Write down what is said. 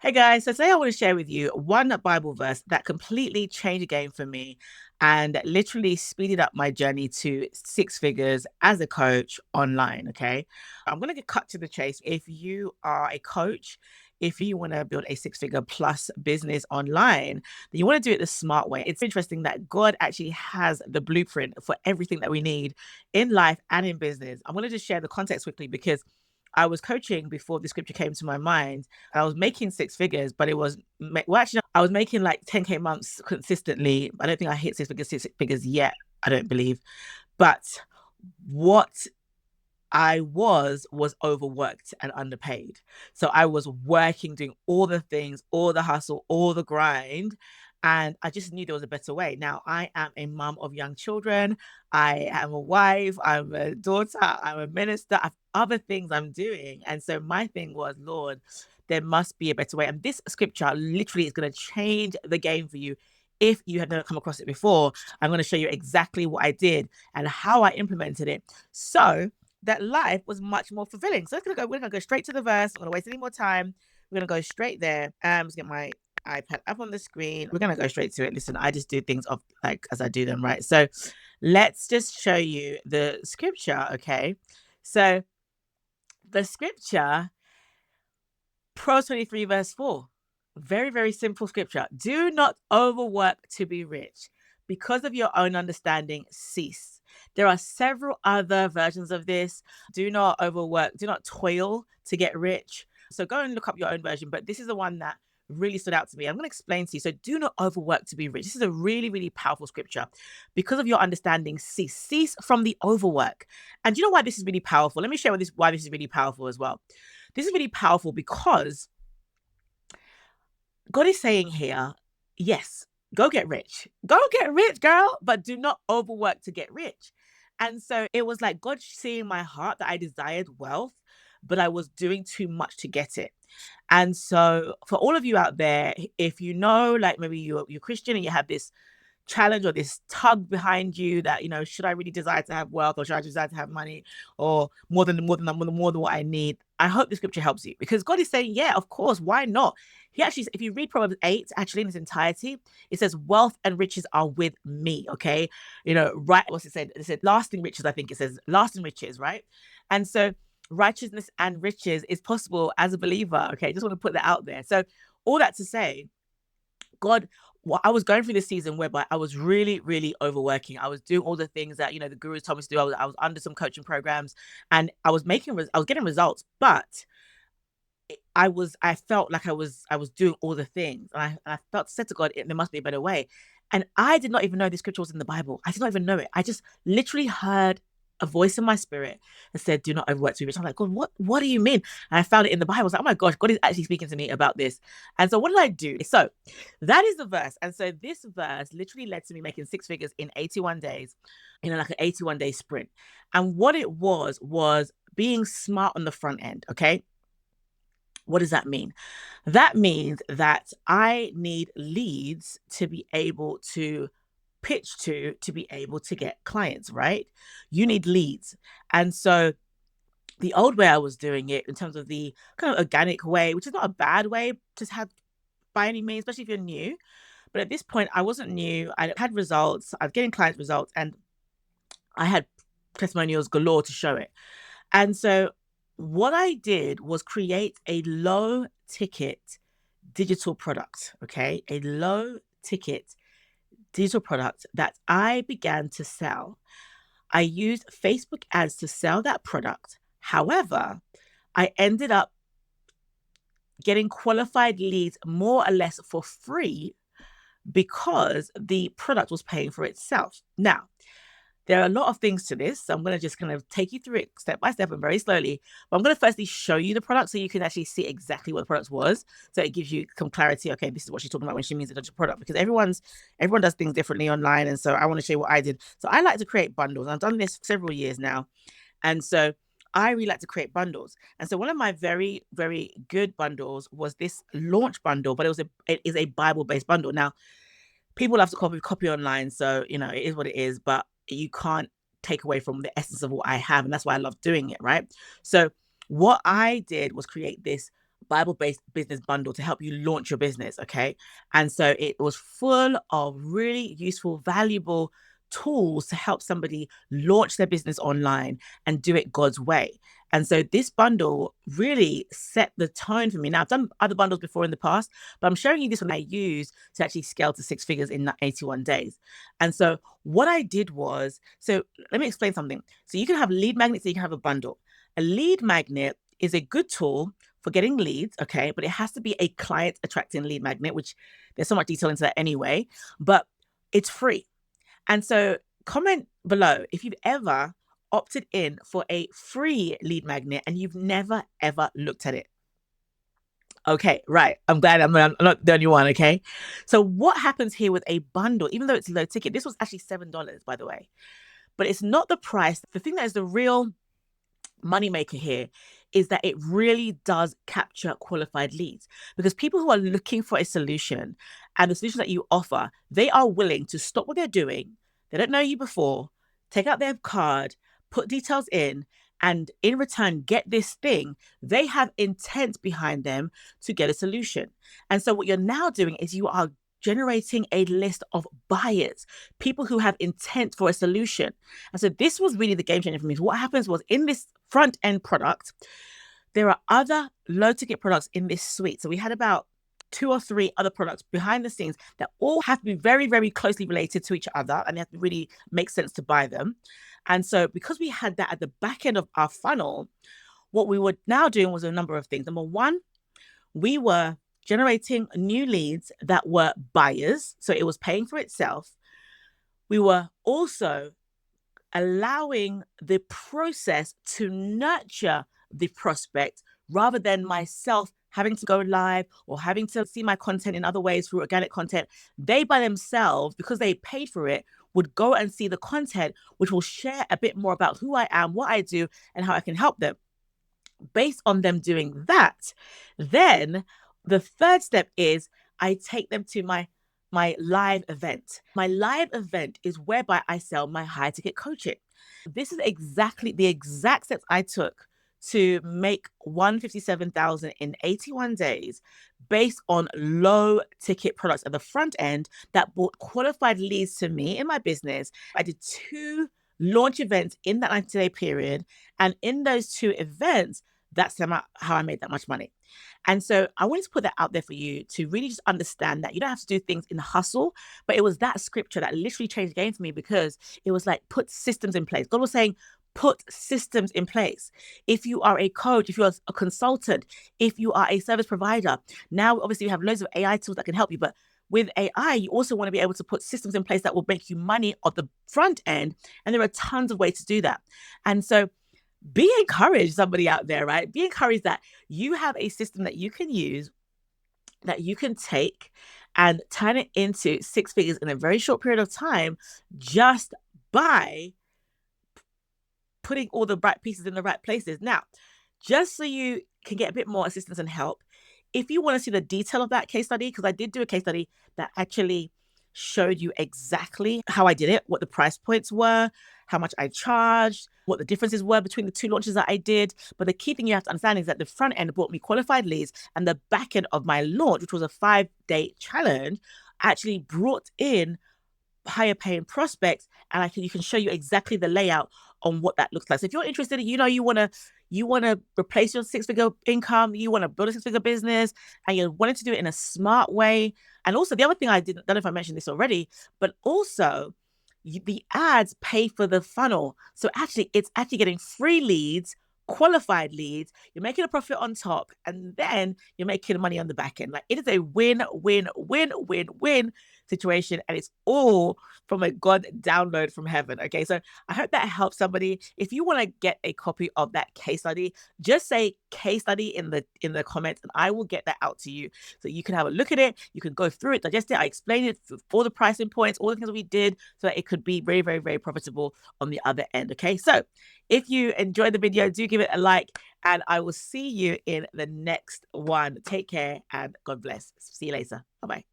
Hey guys, so today I want to share with you one Bible verse that completely changed the game for me and literally speeded up my journey to six figures as a coach online. Okay. I'm going to get cut to the chase. If you are a coach, if you want to build a six figure plus business online, then you want to do it the smart way. It's interesting that God actually has the blueprint for everything that we need in life and in business. I'm going to just share the context quickly because I was coaching before the scripture came to my mind. I was making six figures, but it was well, actually, I was making like 10K months consistently. I don't think I hit six figures yet. I don't believe. But what I was overworked and underpaid. So I was working, doing all the things, all the hustle, all the grind. And I just knew there was a better way. Now, I am a mom of young children. I am a wife. I'm a daughter. I'm a minister. I have other things I'm doing. And so my thing was, Lord, there must be a better way. And this scripture literally is going to change the game for you. If you have never come across it before, I'm going to show you exactly what I did and how I implemented it. So, that life was much more fulfilling. So we're gonna go straight to the verse. I'm gonna waste any more time. We're gonna go straight there. Let's get my iPad up on the screen. We're gonna go straight to it. Listen, I just do things off like as I do them, right? So let's just show you the scripture, okay? So the scripture, Proverbs 23, verse 4. Very, very simple scripture. Do not overwork to be rich. Because of your own understanding, cease. There are several other versions of this. Do not overwork, do not toil to get rich. So go and look up your own version. But this is the one that really stood out to me. I'm going to explain to you. So do not overwork to be rich. This is a really, really powerful scripture. Because of your understanding, cease. Cease from the overwork. And do you know why this is really powerful? Let me share with this why this is really powerful as well. This is really powerful because God is saying here, yes, go get rich. Go get rich, girl, but do not overwork to get rich. And so it was like God seeing my heart that I desired wealth, but I was doing too much to get it. And so for all of you out there, if you know, like maybe you're Christian and you have this challenge or this tug behind you that should I really desire to have wealth, or should I desire to have money, or more than what I need? I hope the scripture helps you, because God is saying, yeah, of course, why not? He actually, if you read Proverbs 8 actually in its entirety, it says wealth and riches are with me. Okay, right, what's it said? It said lasting riches. I think it says lasting riches, right? And so righteousness and riches is possible as a believer. Okay, just want to put that out there. So all that to say, God, I was going through this season whereby I was really, really overworking. I was doing all the things that the gurus told me to do. I was under some coaching programs, and I was getting results, but I felt like I was doing all the things, and I felt said to God, there must be a better way. And I did not even know this scripture was in the Bible. I did not even know it. I just literally heard a voice in my spirit that said, "Do not overwork to be rich." I'm like, God, what do you mean? And I found it in the Bible. I was like, oh my gosh, God is actually speaking to me about this. And so what did I do? So that is the verse. And so this verse literally led to me making six figures in 81 days, like an 81-day sprint. And what it was being smart on the front end. Okay. What does that mean? That means that I need leads to be able to pitch to be able to get clients, right? You need leads. And so the old way I was doing it, in terms of the kind of organic way, which is not a bad way to have by any means, especially if you're new. But at this point, I wasn't new. I had results. I was getting client results, and I had testimonials galore to show it. And so what I did was create a low ticket digital product, okay? A low ticket digital product that I began to sell. I used Facebook ads to sell that product. However, I ended up getting qualified leads more or less for free because the product was paying for itself. Now, there are a lot of things to this. So I'm going to just kind of take you through it step by step and very slowly. But I'm going to firstly show you the product so you can actually see exactly what the product was. So it gives you some clarity. Okay, this is what she's talking about when she means a digital product, because everyone does things differently online. And so I want to show you what I did. So I like to create bundles. I've done this for several years now. And so I really like to create bundles. And so one of my very, very good bundles was this launch bundle, but it is a Bible-based bundle. Now, people love to copy online, so it is what it is, but you can't take away from the essence of what I have, and that's why I love doing it, right? So what I did was create this Bible-based business bundle to help you launch your business. Okay. And so it was full of really useful, valuable tools to help somebody launch their business online and do it God's way. And so this bundle really set the tone for me. Now, I've done other bundles before in the past, but I'm showing you this one I used to actually scale to 6 figures in 81 days. And so what I did was, so let me explain something. So you can have lead magnets, so you can have a bundle. A lead magnet is a good tool for getting leads, okay, but it has to be a client attracting lead magnet, which there's so much detail into that anyway, but it's free. And so comment below if you've ever opted in for a free lead magnet and you've never ever looked at it. Okay, right. I'm glad I'm not the only one, okay? So what happens here with a bundle, even though it's low ticket, this was actually $7, by the way, but it's not the price. The thing that is the real moneymaker here is that it really does capture qualified leads, because people who are looking for a solution and the solution that you offer, they are willing to stop what they're doing. They don't know you before, take out their card, put details in, and in return, get this thing. They have intent behind them to get a solution. And so what you're now doing is you are generating a list of buyers, people who have intent for a solution. And so this was really the game changer for me. So what happens was, in this front end product, there are other low ticket products in this suite. So we had about 2 or 3 other products behind the scenes that all have to be very, very closely related to each other, and they have to really make sense to buy them. And so because we had that at the back end of our funnel, what we were now doing was a number of things. Number one, we were generating new leads that were buyers, so it was paying for itself. We were also allowing the process to nurture the prospect rather than myself having to go live or having to see my content in other ways through organic content. They by themselves, because they paid for it, would go and see the content, which will share a bit more about who I am, what I do, and how I can help them. Based on them doing that, then the third step is I take them to my live event. My live event is whereby I sell my high ticket coaching. This is exactly the exact steps I took to make 157,000 in 81 days based on low ticket products at the front end that brought qualified leads to me in my business. I did 2 launch events in that 90-day period. And in those 2 events, that's how I made that much money. And so I wanted to put that out there for you to really just understand that you don't have to do things in the hustle, but it was that scripture that literally changed the game for me, because it was like, put systems in place. God was saying, put systems in place. If you are a coach, if you're a consultant, if you are a service provider, now obviously we have loads of AI tools that can help you, but with AI, you also want to be able to put systems in place that will make you money on the front end. And there are tons of ways to do that. And so be encouraged, somebody out there, right? Be encouraged that you have a system that you can use, that you can take and turn it into 6 figures in a very short period of time, just by putting all the right pieces in the right places. Now, just so you can get a bit more assistance and help, if you want to see the detail of that case study, because I did do a case study that actually showed you exactly how I did it, what the price points were, how much I charged, what the differences were between the 2 launches that I did. But the key thing you have to understand is that the front end brought me qualified leads, and the back end of my launch, which was a 5-day challenge, actually brought in higher paying prospects. And you can show you exactly the layout on what that looks like. So if you're interested, you want to replace your 6-figure income, you want to build a 6-figure business, and you're wanting to do it in a smart way. And also the other thing, I don't know if I mentioned this already, but also the ads pay for the funnel. So it's actually getting free leads, qualified leads. You're making a profit on top, and then you're making money on the back end. Like, it is a win, win, win, win, win situation, and it's all from a God download from heaven. Okay, so I hope that helps somebody. If you want to get a copy of that case study, just say case study in the comments, and I will get that out to you so you can have a look at it. You can go through it, digest it. I explained it, all the pricing points, all the things that we did, so that it could be very, very, very profitable on the other end. Okay, so if you enjoyed the video, do give it a like, and I will see you in the next one. Take care and God bless. See you later. Bye-bye.